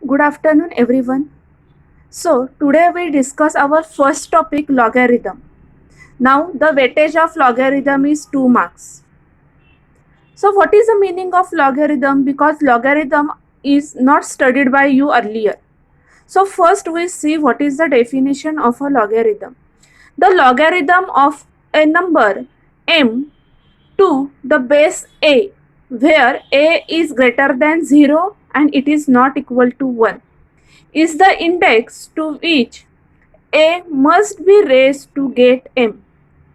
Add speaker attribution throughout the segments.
Speaker 1: Good afternoon, everyone. So, today we discuss our first topic, logarithm. Now, the weightage of logarithm is 2 marks. So, what is the meaning of logarithm? Because logarithm is not studied by you earlier. So, first we see what is the definition of a logarithm. The logarithm of a number m to the base a, where a is greater than 0 and it is not equal to 1, is the index to which a must be raised to get m,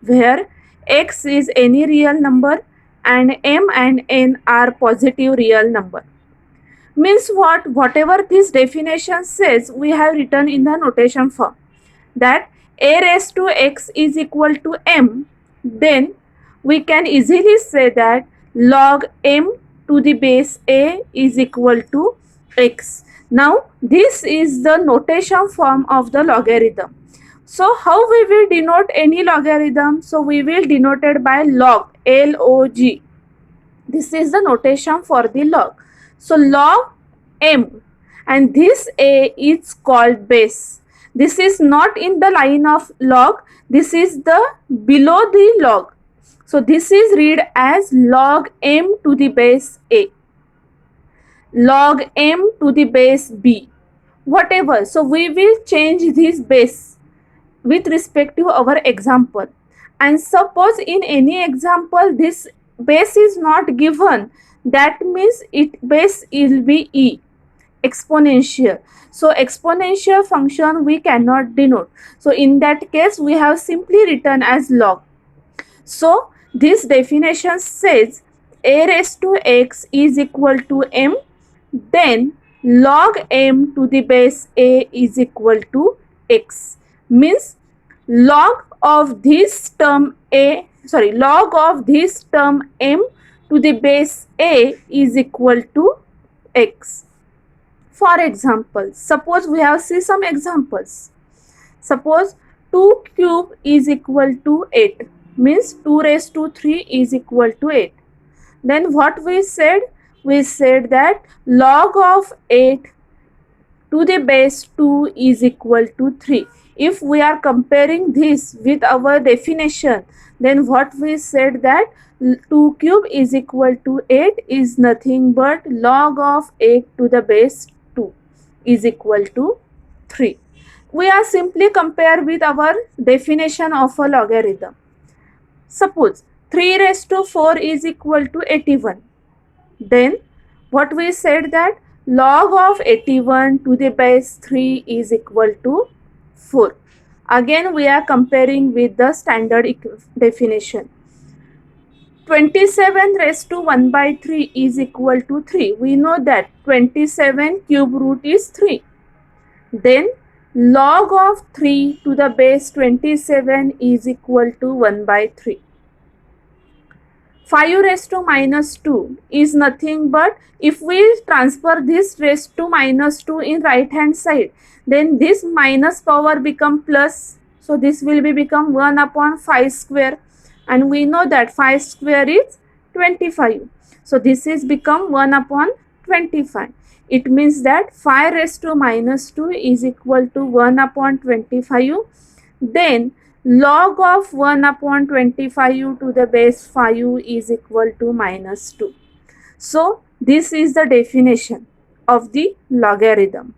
Speaker 1: where x is any real number and m and n are positive real number. Means what? Whatever this definition says, we have written in the notation form that a raised to x is equal to m. Then we can easily say that log m to the base a is equal to x. Now this is the notation form of the logarithm. So how we will denote any logarithm? So we will denote it by log, L-O-G. This is the notation for the log. So log m, and this a is called base. This is not in the line of log, this is the below the log. So this is read as log m to the base a, log m to the base b, whatever. So we will change this base with respect to our example. And suppose in any example this base is not given, that means it base will be e, exponential. So exponential function we cannot denote. So in that case we have simply written as log. So this definition says a raised to x is equal to m, then log m to the base a is equal to x. Means log of this term log of this term m to the base a is equal to x. For example, suppose we have see some examples. Suppose 2 cube is equal to 8, means 2 raised to 3 is equal to 8. Then what we said? We said that log of 8 to the base 2 is equal to 3. If we are comparing this with our definition, then what we said that 2 cube is equal to 8 is nothing but log of 8 to the base 2 is equal to 3. We are simply compare with our definition of a logarithm. Suppose 3 raised to 4 is equal to 81. Then what we said that log of 81 to the base 3 is equal to 4. Again we are comparing with the standard definition. 27 raised to 1 by 3 is equal to 3. We know that 27 cube root is 3. Then log of 3 to the base 27 is equal to 1 by 3. 5 raised to minus 2 is nothing but, if we transfer this raised to minus 2 in right hand side, then this minus power become plus. So this will be become 1 upon 5 square, and we know that 5 square is 25. So this is become 1 upon 25. It means that 5 raised to minus 2 is equal to 1 upon 25. Then log of 1 upon 25 to the base 5 is equal to minus 2. So this is the definition of the logarithm.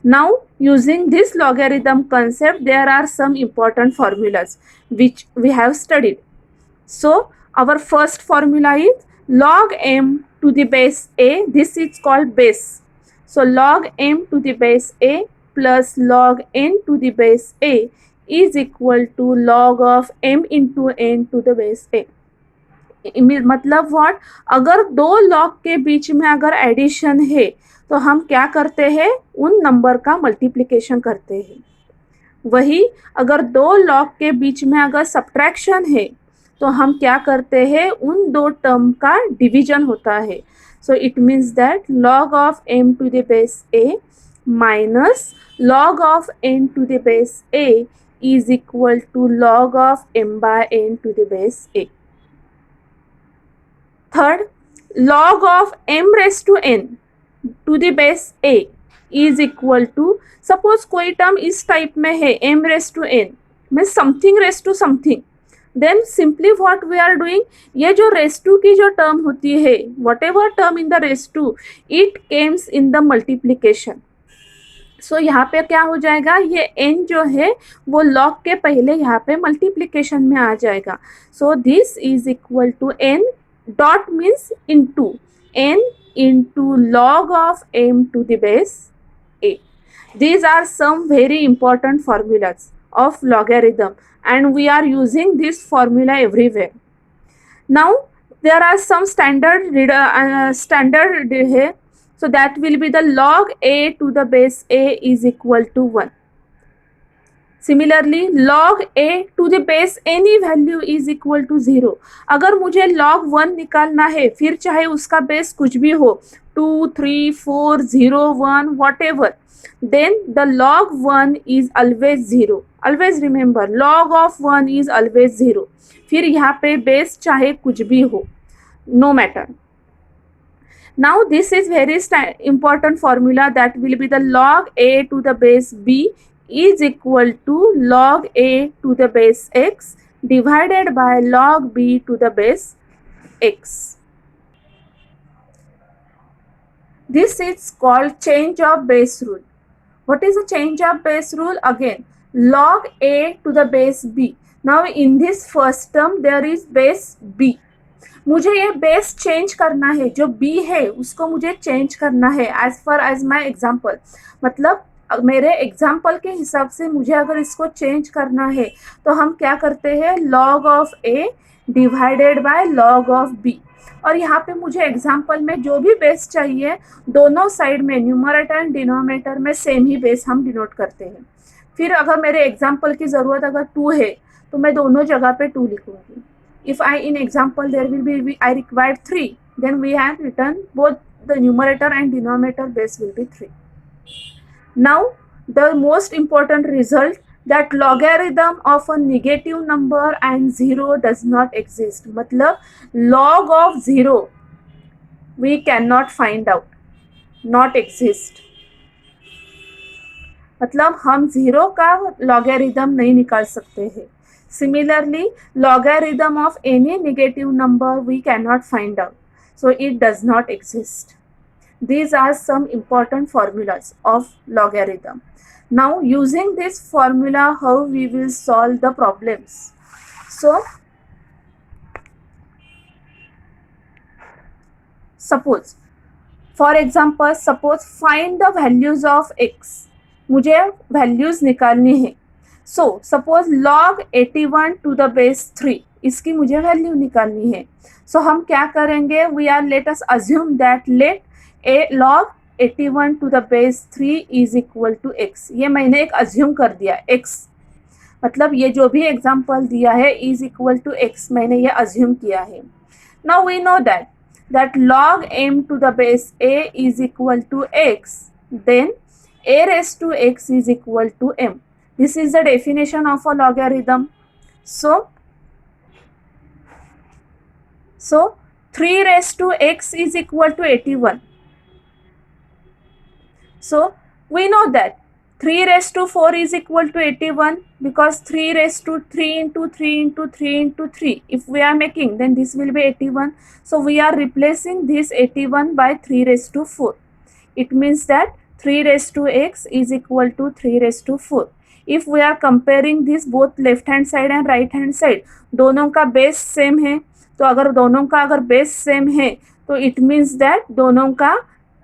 Speaker 1: Now using this logarithm concept, there are some important formulas which we have studied. So our first formula is log m to the base a. This is called base. So log m to the base a plus log n to the base a is equal to log of m into n to the base a. मतलब what, अगर दो log के बीच में अगर addition है तो हम क्या करते हैं, उन नंबर का मल्टीप्लिकेशन करते हैं. वही अगर दो लॉग के बीच में अगर सब्ट्रैक्शन है तो हम क्या करते हैं, उन दो टर्म का डिवीजन होता है. So it means that log of m to the base a minus log of n to the base a is equal to log of m by n to the base a. Third, log of m raised to n to the base a is equal to, suppose कोई term इस type में है m raise to n में something raise to something, then simply what we are doing, ये जो raise to की जो term होती है, whatever term in the raise to, it comes in the multiplication. So यहाँ पे क्या हो जाएगा, ये n जो है वो log के पहले यहाँ पे मल्टीप्लीकेशन में आ जाएगा. So this is equal to n dot means into n into log of m to the base a. These are some very important formulas of logarithm and we are using this formula everywhere. Now there are some standard here, so that will be the log a to the base a is equal to 1. Similarly log a to the base any value is equal to 0. अगर मुझे log 1 निकालना है, फिर चाहे उसका base कुछ भी हो, 2, 3, 4, 0, 1, whatever, then the log 1 is always 0. Always remember log of 1 is always 0. फिर यहाँ पे बेस चाहे कुछ भी हो, no matter. Now this is very important formula, that will be the log a to the base b is equal to log a to the base x divided by log b to the base x. This is called change of base rule. What is the change of base rule? Again, log a to the base b. Now in this first term there is base b. मुझे ये base change करना है, जो b है उसको मुझे change करना है as per as my example. मतलब मेरे एग्जाम्पल के हिसाब से मुझे अगर इसको चेंज करना है तो हम क्या करते हैं, log of a divided by log of b. और यहाँ पे मुझे एग्जाम्पल में जो भी बेस चाहिए, दोनों साइड में न्यूमरेटर एंड डिनोमिनेटर में सेम ही बेस हम डिनोट करते हैं. फिर अगर मेरे एग्जाम्पल की ज़रूरत अगर 2 है तो मैं दोनों जगह पे 2 लिखूंगी. If I in example there will be I required 3, then we have written both the numerator and denominator base will be 3. Now the most important result, that logarithm of a negative number and 0 does not exist. मतलब log of 0 we cannot find out, not exist. मतलब हम 0 का logarithm नहीं निकाल सकते हैं. Similarly, logarithm of any negative number we cannot find out, so it does not exist. These are some important formulas of logarithm. Now using this formula, how we will solve the problems? So suppose, for example, suppose find the values of x. मुझे values निकालनी है. So suppose log 81 to the base 3, इसकी मुझे value निकालनी है. So हम क्या करेंगे, let us assume that let a log 81 to the base 3 is equal to x. ये मैंने एक assume कर दिया, x मतलब ये जो भी एग्जाम्पल दिया है is equal to x, मैंने ये assume किया है. Now we know that log m to the base a is equal to x, then a raised to x is equal to m. This is the definition of a logarithm. So 3 raised to x is equal to 81. So we know that 3 raised to 4 is equal to 81, because 3 raised to 3 into 3 into 3 into 3, if we are making, then this will be 81. So we are replacing this 81 by 3 raised to 4. It means that 3 raised to x is equal to 3 raised to 4. If we are comparing this both left hand side and right hand side, दोनों का base same है, तो अगर दोनों का अगर base same है तो इट मीन्स दैट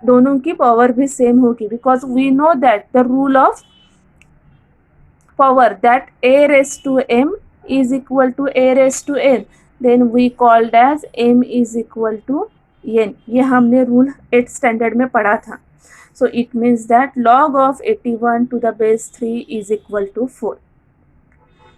Speaker 1: दोनों की पावर भी सेम होगी, because we know that the rule of power, that a raised to m is equal to a raised to n, then we called as m is equal to n. ये हमने rule 8th standard में पढ़ा था. So it means that log of 81 to the base 3 is equal to 4.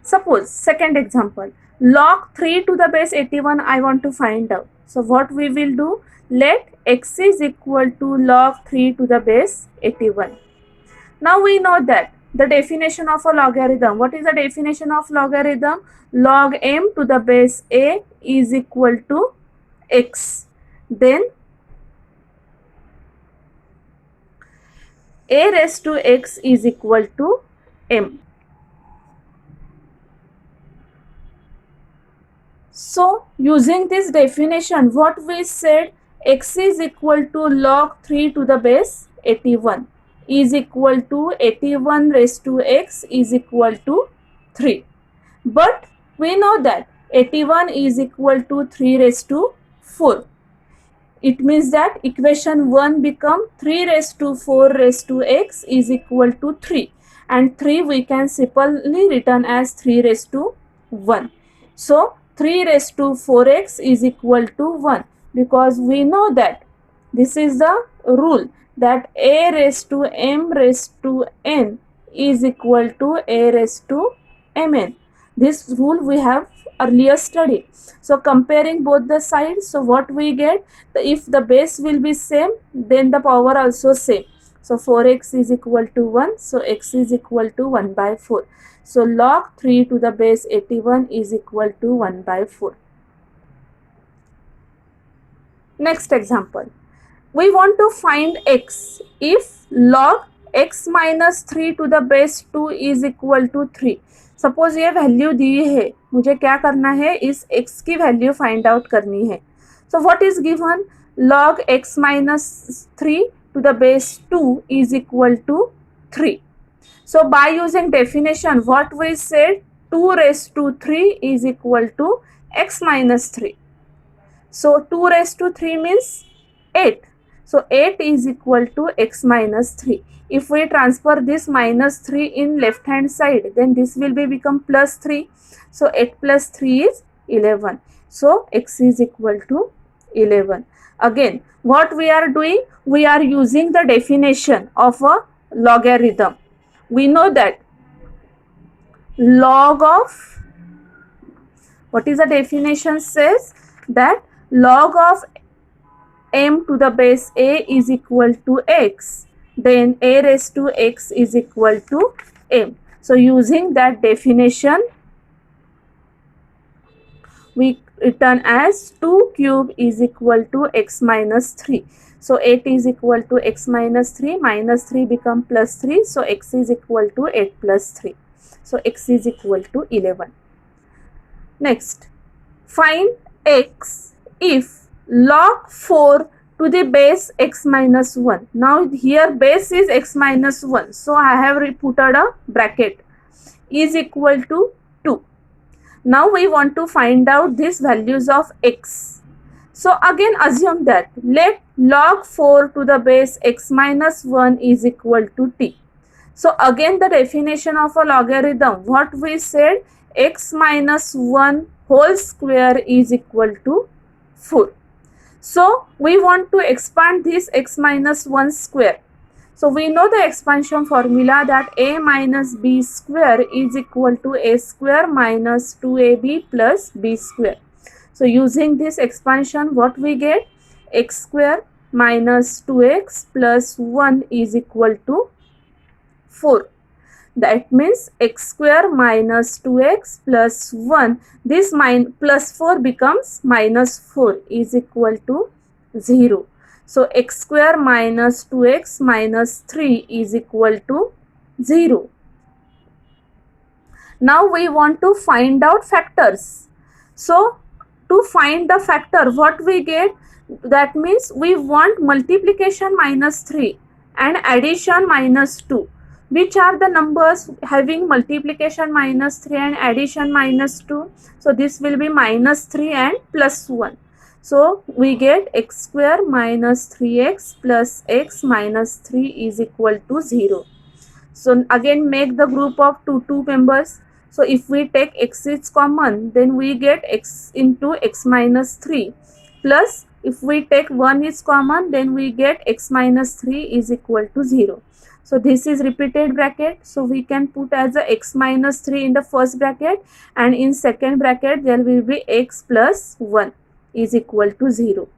Speaker 1: Suppose second example, log 3 to the base 81 I want to find out. So what we will do, let x is equal to log 3 to the base 81. Now we know that the definition of a logarithm. What is the definition of logarithm? Log m to the base a is equal to x. Then a raised to x is equal to m. So using this definition, what we said, x is equal to log 3 to the base 81 is equal to 81 raised to x is equal to 3. But we know that 81 is equal to 3 raised to 4. It means that equation 1 become 3 raised to 4 raised to x is equal to 3, and 3 we can simply written as 3 raised to 1. So 3 raised to 4x is equal to 1, because we know that this is the rule that a raised to m raised to n is equal to a raised to mn. This rule we have earlier studied. So comparing both the sides, so what we get, if the base will be same, then the power also same. So 4x is equal to 1, so x is equal to 1 by 4. So log 3 to the base 81 is equal to 1 by 4. Next example, we want to find x if log x minus 3 to the base 2 is equal to 3. Suppose ये value दी है, मुझे क्या करना है, इस x की value find out करनी है. So what is given, log x minus 3 to the base 2 is equal to 3. So by using definition, what we said, 2 raised to 3 is equal to x minus 3. So 2 raised to 3 means 8. So 8 is equal to x minus 3. If we transfer this minus 3 in left hand side, then this will be become plus 3. So 8 plus 3 is 11. So x is equal to 11. Again, what we are doing, we are using the definition of a logarithm. We know that log of, what is the definition says, that log of m to the base a is equal to x, then a raised to x is equal to m. So using that definition, we written as 2 cube is equal to x minus 3. So 8 is equal to x minus 3, minus 3 become plus 3, so x is equal to 8 plus 3. So x is equal to 11. Next, find x if log 4 to the base x minus 1. Now here base is x minus 1, so I have put a bracket, is equal to 2. Now we want to find out these values of x. So again assume that let log 4 to the base x minus 1 is equal to t. So again the definition of a logarithm, what we said, x minus 1 whole square is equal to 4. So we want to expand this x minus 1 square. So we know the expansion formula, that a minus b square is equal to a square minus 2ab plus b square. So using this expansion, what we get, x square minus 2x plus 1 is equal to 4. That means x square minus 2x plus 1, this plus 4 becomes minus 4 is equal to 0. So x square minus 2x minus 3 is equal to 0. Now we want to find out factors. So to find the factor, what we get, that means we want multiplication minus 3 and addition minus 2. Which are the numbers having multiplication minus 3 and addition minus 2? So this will be minus 3 and plus 1. So we get x square minus 3x plus x minus 3 is equal to 0. So again make the group of two members. So if we take x is common, then we get x into x minus 3, plus if we take 1 is common, then we get x minus 3 is equal to 0. So this is repeated bracket, so we can put as a x minus 3 in the first bracket, and in second bracket there will be x plus 1 is equal to 0.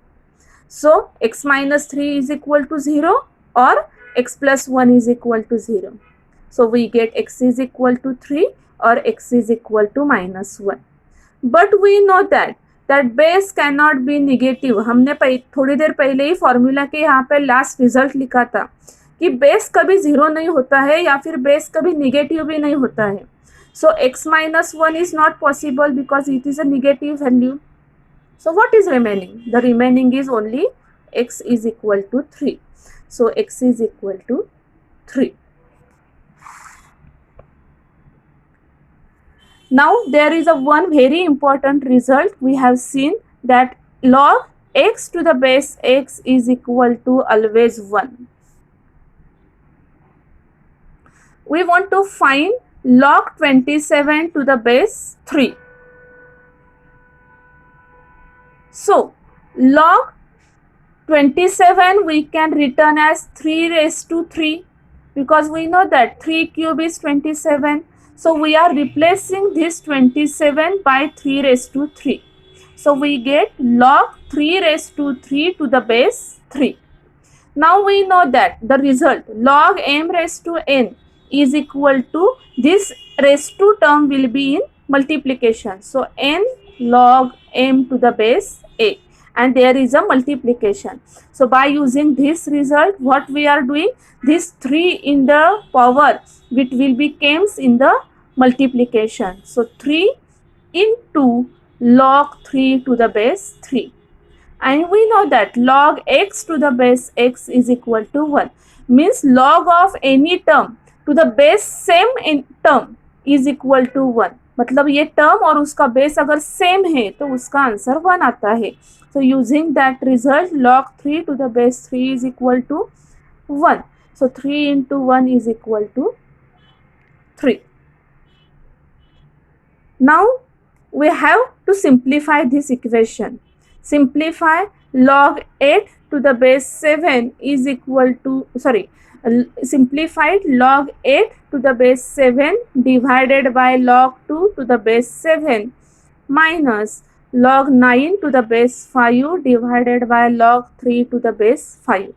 Speaker 1: So x minus 3 is equal to 0 or x plus 1 is equal to 0. So we get x is equal to 3 or x is equal to minus 1. But we know that base cannot be negative. हमने थोड़ी देर पहले ही formula के यहाँ पे last result लिखा था कि base कभी 0 नहीं होता है या फिर बेस कभी निगेटिव भी नहीं होता है. So x minus 1 is not possible because it is a negative value. So what is remaining? The remaining is only x is equal to 3. So x is equal to 3. Now there is a one very important result we have seen, that log x to the base x is equal to always 1. We want to find log 27 to the base 3. So log 27 we can written as 3 raised to 3, because we know that 3 cube is 27. So we are replacing this 27 by 3 raised to 3. So we get log 3 raised to 3 to the base 3. Now we know that the result log m raised to n is equal to, this raised to term will be in multiplication. So n log m to the base a, and there is a multiplication. So by using this result, what we are doing, this 3 in the power, it will be comes in the multiplication. So 3 into log 3 to the base 3. And we know that log x to the base x is equal to 1. Means log of any term to the base same in term is equal to 1. मतलब ये term और उसका base अगर same है तो उसका answer 1 आता है. So using that result, log 3 to the base 3 is equal to 1. So 3 into 1 is equal to 3. Now we have to simplify this equation. Simplify log 8 to the base 7 is equal to, simplified log 8 to the base 7 divided by log 2 to the base 7 minus log 9 to the base 5 divided by log 3 to the base 5.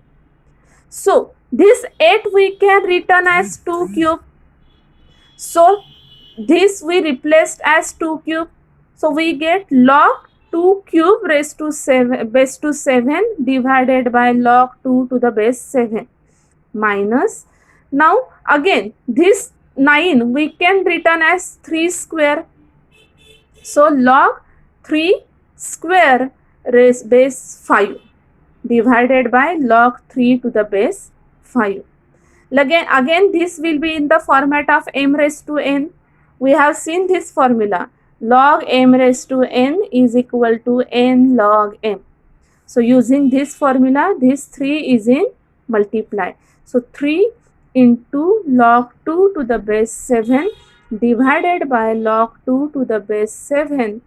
Speaker 1: So this 8 we can written as 2 cube. So this we replaced as 2 cube. So we get log 2 cube raised to 7 base to 7 divided by log 2 to the base 7 minus, now again this 9 we can written as 3 square. So log 3 square raised base 5 divided by log 3 to the base 5. Again this will be in the format of m raised to n. We have seen this formula. Log m raised to n is equal to n log m. So using this formula, this 3 is in multiply. So 3 into log 2 to the base 7 divided by log 2 to the base 7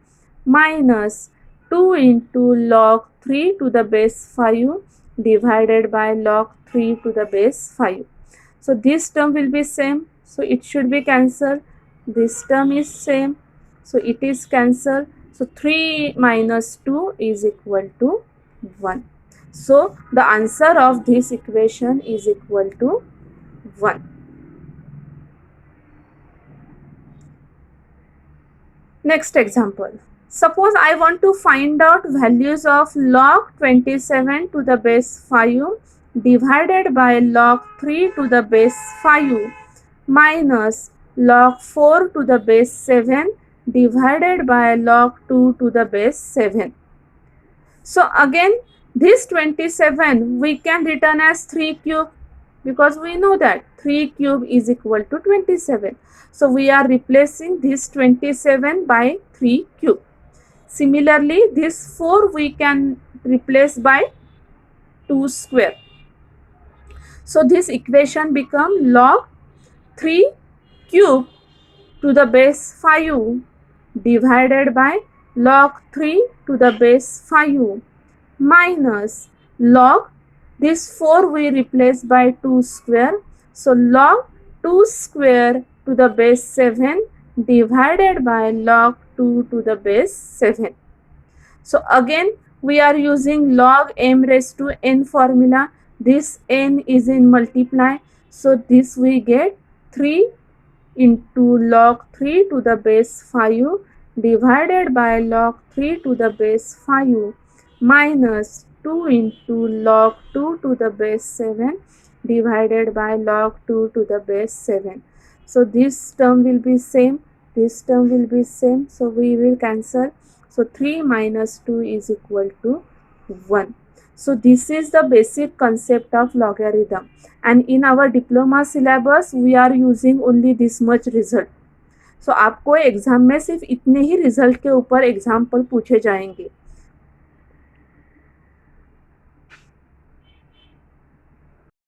Speaker 1: minus 2 into log 3 to the base 5 divided by log 3 to the base 5. So this term will be same. So it should be cancelled. This term is same. So it is cancelled. So 3 minus 2 is equal to 1. So the answer of this equation is equal to 1. Next example. Suppose I want to find out values of log 27 to the base 5 divided by log 3 to the base 5 minus log 4 to the base 7 divided by log 2 to the base 7. So again this 27 we can written as 3 cube, because we know that 3 cube is equal to 27. So we are replacing this 27 by 3 cube. Similarly this 4 we can replace by 2 square. So this equation become log 3 cube to the base 5 divided by log 3 to the base 5 minus log, this 4 we replace by 2 square. So log 2 square to the base 7 divided by log 2 to the base 7. So again we are using log m raised to n formula. This n is in multiply. So this we get 3 into log 3 to the base 5 divided by log 3 to the base 5 minus 2 into log 2 to the base 7 divided by log 2 to the base 7. So this term will be same, this term will be same, so we will cancel. So 3 minus 2 is equal to 1. So this is the basic concept of logarithm, and in our diploma syllabus we are using only this much result. So आपको exam में सिर्फ इतने ही result के ऊपर example पूछे जाएंगे.